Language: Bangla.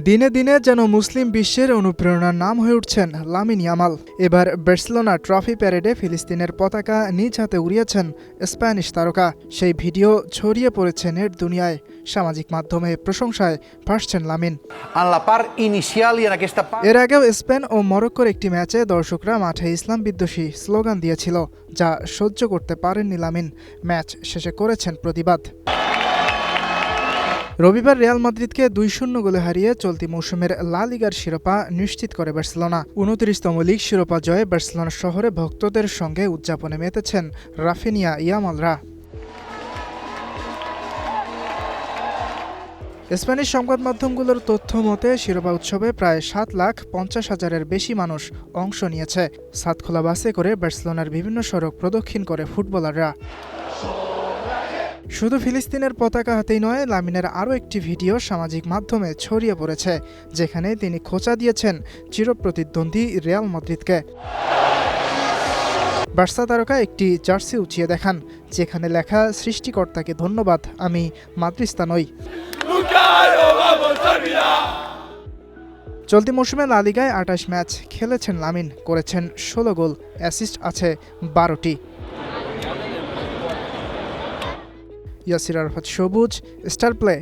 দিনে দিনে যেন মুসলিম বিশ্বের অনুপ্রেরণার নাম হয়ে উঠছেন লামিন ইয়ামাল। এবার বার্সেলোনা ট্রফি প্যারেডে ফিলিস্তিনের পতাকা নিজ হাতে উড়িয়েছেন স্প্যানিশ তারকা। সেই ভিডিও ছড়িয়ে পড়েছে নেট দুনিয়ায়। সামাজিক মাধ্যমে প্রশংসায় ভাসছেন লামিন। এর আগেও স্পেন ও মরক্কোর একটি ম্যাচে দর্শকরা মাঠে ইসলাম বিদ্বেষী স্লোগান দিয়েছিল, যা সহ্য করতে পারেননি লামিন। ম্যাচ শেষে করেছেন প্রতিবাদ। রবিবার রিয়াল মাদ্রিদকে 2-0 গোলে হারিয়ে চলতি মৌসুমের লা লিগার শিরোপা নিশ্চিত করে বার্সেলোনা। 29তম লিগ শিরোপা জয়ে বার্সেলোনা শহরে ভক্তদের সঙ্গে উদযাপনে মেতেছেন রাফিনিয়া ইয়ামালরা। স্প্যানিশ সংবাদ মাধ্যমগুলোর তথ্য মতে শিরোপা উৎসবে প্রায় 7,50,000-এর বেশি মানুষ অংশ নিয়েছে। ছাদখোলা বাসে করে বার্সেলোনার বিভিন্ন সড়ক প্রদক্ষিণ করে ফুটবলাররা। শুধু ফিলিস্তিনের পতাকা হাতেই নয়, লামিনের আরও একটি ভিডিও সামাজিক মাধ্যমে ছড়িয়ে পড়েছে, যেখানে তিনি খোঁচা দিয়েছেন চিরপ্রতিদ্বন্দ্বী রিয়াল মাদ্রিদকে। বার্সা তারকা একটি জার্সি উঁচিয়ে দেখান, যেখানে লেখা সৃষ্টিকর্তাকে ধন্যবাদ, আমি মাদ্রিস্তা নই। চলতি মৌসুমে লা লিগায় 28 ম্যাচ খেলেছেন লামিন, করেছেন 16 গোল, অ্যাসিস্ট আছে 12টি। ইয়াসির আরাফাত সবুজ, স্টার প্লে।